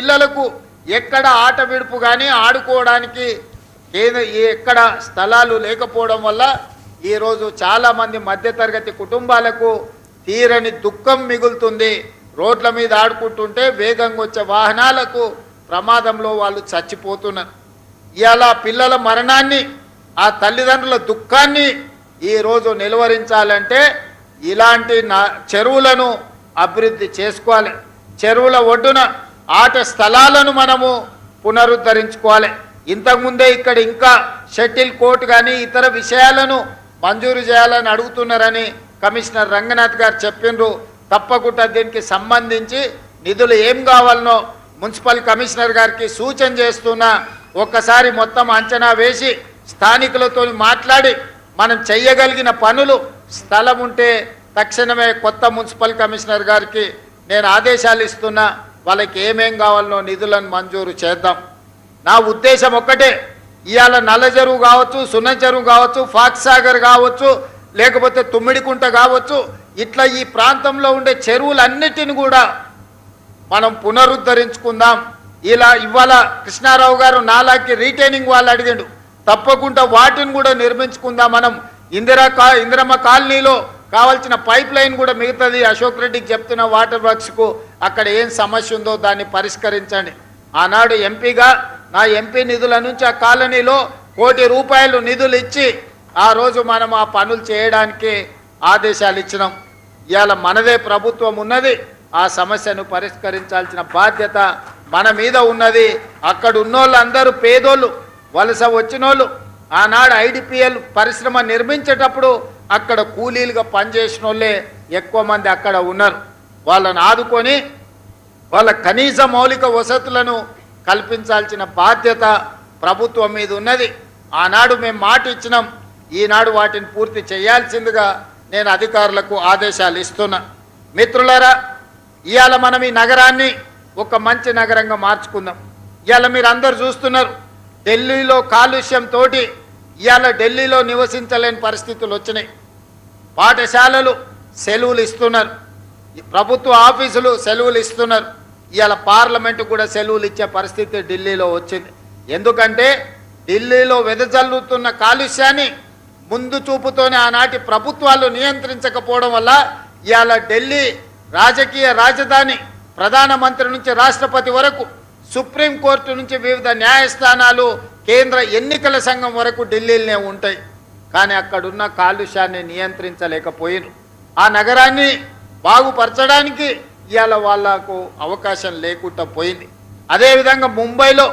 పిల్లలకు ఎక్కడ ఆట విడుపు కానీ ఆడుకోవడానికి ఎక్కడ స్థలాలు లేకపోవడం వల్ల ఈరోజు చాలామంది మధ్యతరగతి కుటుంబాలకు తీరని దుఃఖం మిగులుతుంది. రోడ్ల మీద ఆడుకుంటుంటే వేగంగా వచ్చే వాహనాలకు ప్రమాదంలో వాళ్ళు చచ్చిపోతున్నారు. ఇవాళ పిల్లల మరణాన్ని, ఆ తల్లిదండ్రుల దుఃఖాన్ని ఈరోజు నిలువరించాలంటే ఇలాంటి చెరువులను అభివృద్ధి చేసుకోవాలి. చెరువుల ఒడ్డున ఆట స్థలాలను మనము పునరుద్ధరించుకోవాలి. ఇంతకుముందే ఇక్కడ ఇంకా షటిల్ కోర్టు కానీ ఇతర విషయాలను మంజూరు చేయాలని అడుగుతున్నారని కమిషనర్ రంగనాథ్ గారు చెప్పిండ్రు. తప్పకుండా దీనికి సంబంధించి నిధులు ఏం కావాలనో మున్సిపల్ కమిషనర్ గారికి సూచన చేస్తున్నా. ఒక్కసారి మొత్తం అంచనా వేసి స్థానికులతో మాట్లాడి మనం చేయగలిగిన పనులు స్థలం ఉంటే తక్షణమే కొత్త మున్సిపల్ కమిషనర్ గారికి నేను ఆదేశాలు ఇస్తున్నా. వాళ్ళకి ఏమేం కావాలనో నిధులను మంజూరు చేద్దాం. నా ఉద్దేశం ఒక్కటే, ఇవాళ నల్ల చెరువు కావచ్చు, సున్న చెరువు కావచ్చు, ఫాక్స్ సాగర్ కావచ్చు, లేకపోతే తుమ్మిడికుంట కావచ్చు, ఇట్లా ఈ ప్రాంతంలో ఉండే చెరువులన్నిటిని కూడా మనం పునరుద్ధరించుకుందాం. ఇవాళ కృష్ణారావు గారు నాలాకి రీటైనింగ్ వాళ్ళు అడిగిండు, తప్పకుండా వాటిని కూడా నిర్మించుకుందాం. మనం ఇందిరమ్మ కాలనీలో కావాల్సిన పైప్ లైన్ కూడా మిగతాది అశోక్ రెడ్డికి చెప్తున్న వాటర్ వర్క్స్కు అక్కడ ఏం సమస్య ఉందో దాన్ని పరిష్కరించండి. ఆనాడు ఎంపీగా నా ఎంపీ నిధుల నుంచి ఆ కాలనీలో ₹1 కోటి నిధులు ఇచ్చి ఆ రోజు మనం ఆ పనులు చేయడానికి ఆదేశాలు ఇచ్చినాం. ఇవాళ మనదే ప్రభుత్వం ఉన్నది, ఆ సమస్యను పరిష్కరించాల్సిన బాధ్యత మన మీద ఉన్నది. అక్కడ ఉన్నోళ్ళందరూ పేదోళ్ళు, వలస వచ్చినోళ్ళు. ఆనాడు ఐడిపిఎల్ పరిశ్రమ నిర్మించేటప్పుడు అక్కడ కూలీలుగా పనిచేసిన వాళ్ళే ఎక్కువ మంది అక్కడ ఉన్నారు. వాళ్ళని ఆదుకొని వాళ్ళ కనీస మౌలిక వసతులను కల్పించాల్సిన బాధ్యత ప్రభుత్వం మీద ఉన్నది. ఆనాడు మేము మాట ఇచ్చినాం, ఈనాడు వాటిని పూర్తి చేయాల్సిందిగా నేను అధికారులకు ఆదేశాలు ఇస్తున్నా. మిత్రులారా, ఇవాళ మనం ఈ నగరాన్ని ఒక మంచి నగరంగా మార్చుకుందాం. ఇవాళ మీరు అందరు చూస్తున్నారు, ఢిల్లీలో కాలుష్యంతో ఇవాళ ఢిల్లీలో నివసించలేని పరిస్థితులు వచ్చినాయి. పాఠశాలలు సెలవులు ఇస్తున్నారు, ప్రభుత్వ ఆఫీసులు సెలవులు ఇస్తున్నారు. ఇవాళ పార్లమెంటు కూడా సెలవులు ఇచ్చే పరిస్థితి ఢిల్లీలో వచ్చింది. ఎందుకంటే ఢిల్లీలో వెదజల్లుతున్న కాలుష్యాన్ని ముందు చూపుతోనే ఆనాటి ప్రభుత్వాలు నియంత్రించకపోవడం వల్ల ఇవాళ ఢిల్లీ రాజకీయ రాజధాని, ప్రధానమంత్రి నుంచి రాష్ట్రపతి వరకు, సుప్రీంకోర్టు నుంచి వివిధ న్యాయస్థానాలు, కేంద్ర ఎన్నికల సంఘం వరకు ఢిల్లీలోనే ఉంటాయి. కానీ అక్కడున్న కాలుష్యాన్ని నియంత్రించలేకపోయినారు. ఆ నగరాన్ని బాగుపరచడానికి ఇవాళ వాళ్లకు అవకాశం లేకుండా పోయింది. అదేవిధంగా ముంబైలో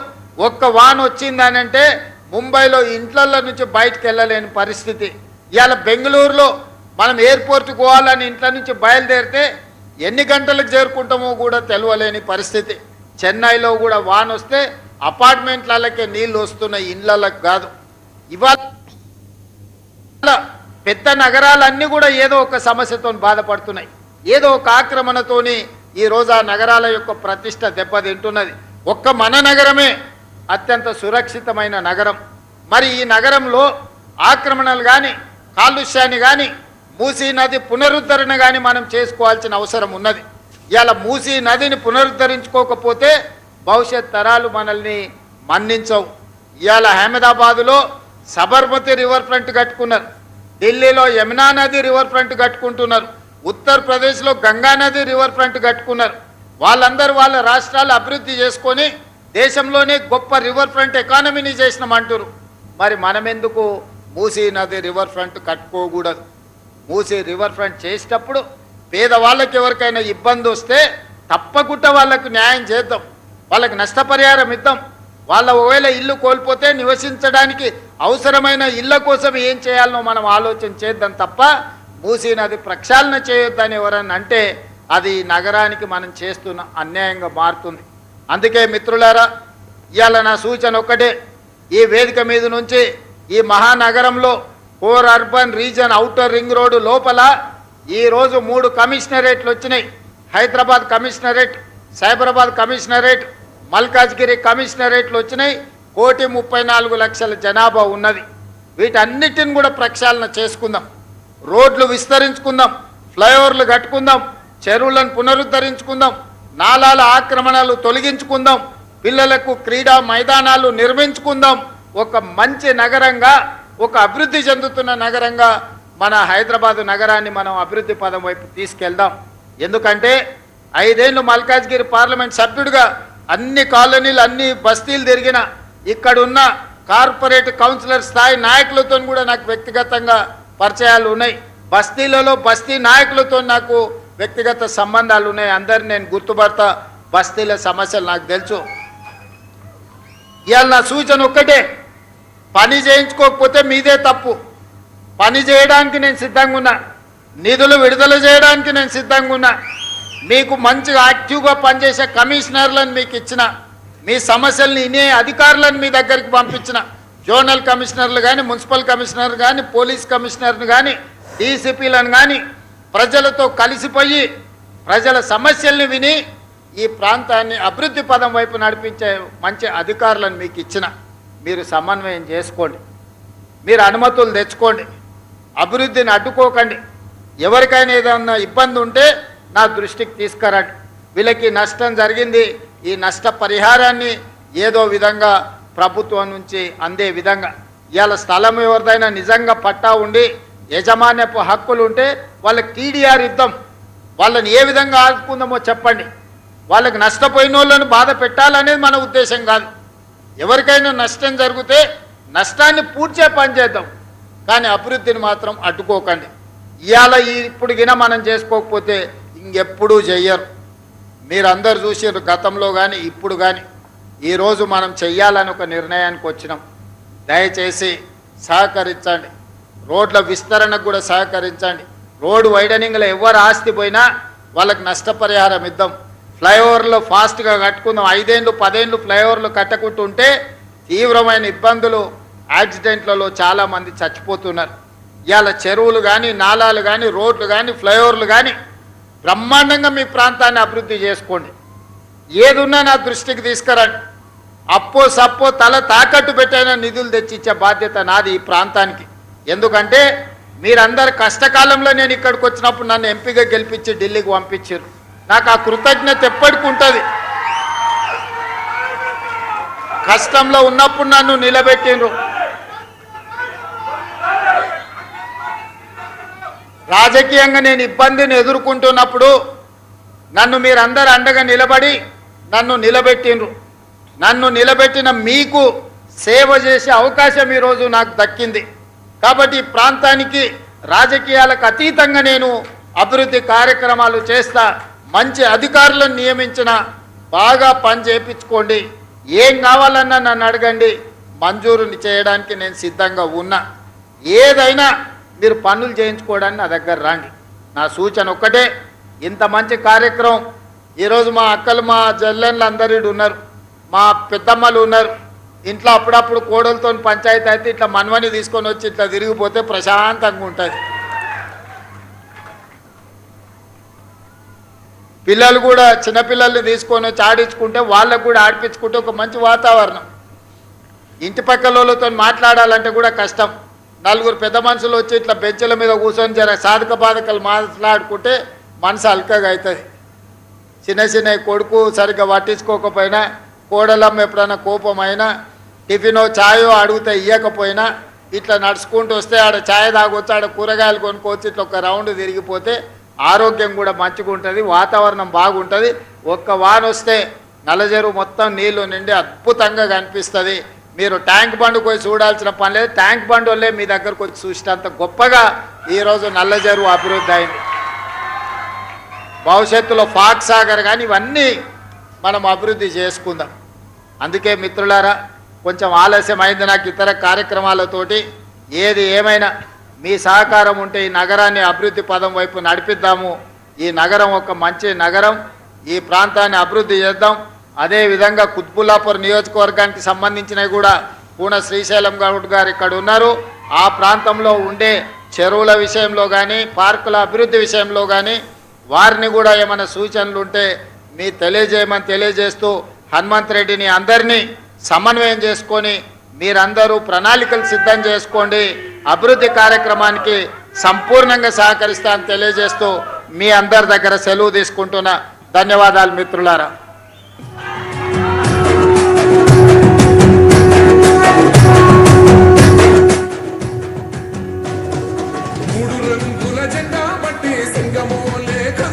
ఒక్క వాన వచ్చిందనంటే ముంబైలో ఇంట్లల్లో నుంచి బయటకు వెళ్ళలేని పరిస్థితి. ఇవాళ బెంగళూరులో మనం ఎయిర్పోర్ట్కి పోవాలని ఇంట్లో నుంచి బయలుదేరితే ఎన్ని గంటలకు చేరుకుంటామో కూడా తెలియలేని పరిస్థితి. చెన్నైలో కూడా వాన వస్తే అపార్ట్మెంట్లకే నీళ్ళు వస్తున్నాయి, ఇళ్లకు కాదు. ఇవాళ పెద్ద నగరాలన్నీ కూడా ఏదో ఒక సమస్యతో బాధపడుతున్నాయి, ఏదో ఒక ఆక్రమణతోని ఈరోజు ఆ నగరాల యొక్క ప్రతిష్ట దెబ్బతింటున్నది. ఒక్క మన నగరమే అత్యంత సురక్షితమైన నగరం. మరి ఈ నగరంలో ఆక్రమణలు కానీ, కాలుష్యాన్ని కానీ, మూసీ నది పునరుద్ధరణ కానీ మనం చేసుకోవాల్సిన అవసరం ఉన్నది. ఇవాళ మూసీ నదిని పునరుద్ధరించుకోకపోతే భవిష్యత్ తరాలు మనల్ని మన్నించవు. ఇవాళ అహ్మదాబాదులో సబర్మతి రివర్ ఫ్రంట్ కట్టుకున్నారు, ఢిల్లీలో యమునా నది రివర్ ఫ్రంట్ కట్టుకుంటున్నారు, ఉత్తరప్రదేశ్లో గంగా నది రివర్ ఫ్రంట్ కట్టుకున్నారు. వాళ్ళందరూ వాళ్ళ రాష్ట్రాలు అభివృద్ధి చేసుకొని దేశంలోనే గొప్ప రివర్ ఫ్రంట్ ఎకానమీని చేసినామంటారు. మరి మనం ఎందుకు మూసీ నది రివర్ ఫ్రంట్ కట్టుకోకూడదు? మూసీ రివర్ ఫ్రంట్ చేసేటప్పుడు పేదవాళ్ళకి ఎవరికైనా ఇబ్బంది వస్తే తప్పకుండా వాళ్ళకు న్యాయం చేద్దాం, వాళ్ళకి నష్టపరిహారం ఇద్దాం. వాళ్ళ ఒకవేళ ఇల్లు కోల్పోతే నివసించడానికి అవసరమైన ఇళ్ళ కోసం ఏం చేయాలనో మనం ఆలోచన చేద్దాం తప్ప మూసీ నది ప్రక్షాళన చేయొద్దని ఎవరన్నా అంటే అది నగరానికి మనం చేస్తున్న అన్యాయంగా మారుతుంది. అందుకే మిత్రులారా, ఇవాళ నా సూచన ఒక్కటే, ఈ వేదిక మీద నుంచి ఈ మహానగరంలో core urban reason outer ring road లోపల ఈరోజు 3 కమిషనరేట్లు వచ్చినాయి. హైదరాబాద్ కమిషనరేట్, సైబరాబాద్ కమిషనరేట్, మల్కాజ్గిరి కమిషనరేట్లు వచ్చినాయి. 1,34,00,000 జనాభా ఉన్నది. వీటన్నిటిని కూడా ప్రక్షాళన చేసుకుందాం, రోడ్లు విస్తరించుకుందాం, ఫ్లైఓవర్లు కట్టుకుందాం, చెరువులను పునరుద్ధరించుకుందాం, నాలాల ఆక్రమణలు తొలగించుకుందాం, పిల్లలకు క్రీడా మైదానాలు నిర్మించుకుందాం, ఒక మంచి నగరంగా, ఒక అభివృద్ధి చెందుతున్న నగరంగా మన హైదరాబాదు నగరాన్ని మనం అభివృద్ధి పదం వైపు తీసుకెళ్దాం. ఎందుకంటే 5 ఏళ్ళు మల్కాజ్గిరి పార్లమెంట్ సభ్యుడిగా అన్ని కాలనీలు, అన్ని బస్తీలు తిరిగిన, ఇక్కడున్న కార్పొరేట్ కౌన్సిలర్ స్థాయి నాయకులతో కూడా నాకు వ్యక్తిగతంగా పరిచయాలు ఉన్నాయి. బస్తీలలో బస్తీ నాయకులతో నాకు వ్యక్తిగత సంబంధాలు ఉన్నాయి. అందరిని నేను గుర్తుపడతా, బస్తీల సమస్యలు నాకు తెలుసు. ఇవాళ నా సూచన ఒక్కటే, పని చేయించుకోకపోతే మీదే తప్పు. పని చేయడానికి నేను సిద్ధంగా ఉన్నా, నిధులు విడుదల చేయడానికి నేను సిద్ధంగా ఉన్నా. మీకు మంచిగా యాక్టివ్గా పనిచేసే కమిషనర్లను మీకు ఇచ్చిన, మీ సమస్యల్ని వినే అధికారులను మీ దగ్గరికి పంపించిన, జోనల్ కమిషనర్లు కానీ, మున్సిపల్ కమిషనర్ కానీ, పోలీస్ కమిషనర్ను కానీ, డీసీపీలను కానీ ప్రజలతో కలిసిపోయి ప్రజల సమస్యల్ని విని ఈ ప్రాంతాన్ని అభివృద్ధి పదం వైపు నడిపించే మంచి అధికారులను మీకు ఇచ్చిన. మీరు సమన్వయం చేసుకోండి, మీరు అనుమతులు తెచ్చుకోండి, అభివృద్ధిని అడ్డుకోకండి. ఎవరికైనా ఏదన్నా ఇబ్బంది ఉంటే నా దృష్టికి తీసుకురండి. వీళ్ళకి నష్టం జరిగింది, ఈ నష్ట పరిహారాన్ని ఏదో విధంగా ప్రభుత్వం నుంచి అందే విధంగా. ఇవాళ స్థలం ఎవరిదైనా నిజంగా పట్టా ఉండి యజమాన్యపు హక్కులు ఉంటే వాళ్ళకి టీడీఆర్ ఇద్దాం, వాళ్ళని ఏ విధంగా ఆదుకుందామో చెప్పండి. వాళ్ళకి నష్టపోయిన వాళ్ళని బాధ పెట్టాలనేది మన ఉద్దేశం కాదు. ఎవరికైనా నష్టం జరిగితే నష్టాన్ని పూడ్చే పని చేద్దాం, కానీ అభివృద్ధిని మాత్రం అడ్డుకోకండి. ఇవాళ ఇప్పుడు గిన మనం చేసుకోకపోతే ఇంకెప్పుడూ చెయ్యరు. మీరందరూ చూసారు గతంలో కానీ ఇప్పుడు కానీ. ఈరోజు మనం చెయ్యాలని ఒక నిర్ణయానికి వచ్చినాం. దయచేసి సహకరించండి, రోడ్ల విస్తరణకు కూడా సహకరించండి. రోడ్డు వైడనింగ్లో ఎవరు ఆస్తి పోయినా వాళ్ళకి నష్టపరిహారం ఇద్దాం. ఫ్లైఓవర్లో ఫాస్ట్గా కట్టుకుందాం. 5 ఏళ్ళు 10 ఏళ్ళు ఫ్లైఓవర్లు కట్టకుంటుంటే తీవ్రమైన ఇబ్బందులు, యాక్సిడెంట్లలో చాలామంది చచ్చిపోతున్నారు. ఇవాళ చెరువులు కానీ, నాలాలు కానీ, రోడ్లు కానీ, ఫ్లైఓవర్లు కానీ బ్రహ్మాండంగా మీ ప్రాంతాన్ని అభివృద్ధి చేసుకోండి. ఏదున్నా నా దృష్టికి తీసుకురండి. అప్పో సప్పో తల తాకట్టు పెట్టైనా నిధులు తెచ్చిచ్చే బాధ్యత నాది ఈ ప్రాంతానికి. ఎందుకంటే మీరందరు కష్టకాలంలో నేను ఇక్కడికి వచ్చినప్పుడు నన్ను ఎంపీగా గెలిపించి ఢిల్లీకి పంపించారు. నాకు ఆ కృతజ్ఞత ఎప్పటికీ ఉంటుంది. కష్టంలో ఉన్నప్పుడు నన్ను నిలబెట్టిండ్రు. రాజకీయంగా నేను ఇబ్బందిని ఎదుర్కొంటున్నప్పుడు నన్ను మీరందరూ అండగా నిలబడి నన్ను నిలబెట్టిండ్రు. నన్ను నిలబెట్టిన మీకు సేవ చేసే అవకాశం ఈరోజు నాకు దక్కింది. కాబట్టి ఈ ప్రాంతానికి రాజకీయాలకు అతీతంగా నేను అభివృద్ధి కార్యక్రమాలు చేస్తా. మంచి అధికారులను నియమించిన, బాగా పని చేయించుకోండి. ఏం కావాలన్నా నన్ను అడగండి, మంజూరుని చేయడానికి నేను సిద్ధంగా ఉన్నా. ఏదైనా మీరు పనులు చేయించుకోవడానికి నా దగ్గర రండి. నా సూచన ఒక్కటే, ఇంత మంచి కార్యక్రమం ఈరోజు మా అక్కలు, మా చెల్లెళ్ళు అందరూ ఉన్నారు, మా పెద్దమ్మలు ఉన్నారు. ఇంట్లో అప్పుడప్పుడు కోడలతో పంచాయతీ అయితే ఇట్లా మనవని తీసుకొని వచ్చి ఇట్లా తిరిగిపోతే ప్రశాంతంగా ఉంటుంది. పిల్లలు కూడా చిన్నపిల్లల్ని తీసుకొని వచ్చి ఆడించుకుంటే వాళ్ళకు కూడా ఆడిపించుకుంటే ఒక మంచి వాతావరణం. ఇంటి పక్కలతో మాట్లాడాలంటే కూడా కష్టం. 4 పెద్ద మనుషులు వచ్చి ఇట్లా బెంచ్ల మీద కూర్చొని జర సాధక బాధకలు మాట్లాడుకుంటే మనసు అల్కగా అవుతుంది. చిన్న కొడుకు సరిగ్గా పట్టించుకోకపోయినా, కోడలమ్మ ఎప్పుడైనా కోపమైనా, టిఫినో ఛాయో అడిగితే ఇవ్వకపోయినా ఇట్లా నడుచుకుంటూ వస్తే ఆడ ఛాయ్ తాగొచ్చు, ఆడ కూరగాయలు కొనుక్కోవచ్చు, ఇట్లా ఒక రౌండ్ తిరిగిపోతే ఆరోగ్యం కూడా మంచిగా ఉంటుంది, వాతావరణం బాగుంటుంది. ఒక్క వాన వస్తే నల్లజెరువు మొత్తం నీళ్లు నిండి అద్భుతంగా కనిపిస్తుంది. మీరు ట్యాంక్ బండ్ పోయి చూడాల్సిన పని లేదు, ట్యాంక్ బండ్ వల్లే మీ దగ్గరకు వచ్చి చూసినంత గొప్పగా ఈరోజు నల్లజెరువు అభివృద్ధి అయింది. భవిష్యత్తులో ఫాక్ సాగర్ కానీ ఇవన్నీ మనం అభివృద్ధి చేసుకుందాం. అందుకే మిత్రులారా, కొంచెం ఆలస్యం అయింది నాకు ఇతర కార్యక్రమాలతోటి. ఏది ఏమైనా మీ సహకారం ఉంటే ఈ నగరాన్ని అభివృద్ధి పదం వైపు నడిపిద్దాము. ఈ నగరం ఒక మంచి నగరం, ఈ ప్రాంతాన్ని అభివృద్ధి చేద్దాం. అదేవిధంగా కుత్బుల్లాపూర్ నియోజకవర్గానికి సంబంధించినవి కూడా పూన శ్రీశైలం గౌడ్ గారు ఇక్కడ ఉన్నారు. ఆ ప్రాంతంలో ఉండే చెరువుల విషయంలో కానీ, పార్కుల అభివృద్ధి విషయంలో కానీ వారిని కూడా ఏమైనా సూచనలు ఉంటే మీ తెలియజేయమని తెలియజేస్తూ, హనుమంత్ రెడ్డిని అందరినీ సమన్వయం చేసుకొని మీరందరూ ప్రణాళికలు సిద్ధం చేసుకోండి. అభివృద్ధి కార్యక్రమానికి సంపూర్ణంగా సహకరిస్తానని తెలియజేస్తూ మీ అందరి దగ్గర సెలవు తీసుకుంటున్నా. ధన్యవాదాలు మిత్రులారా. మూడు రంగుల జెండా పట్టి సింగం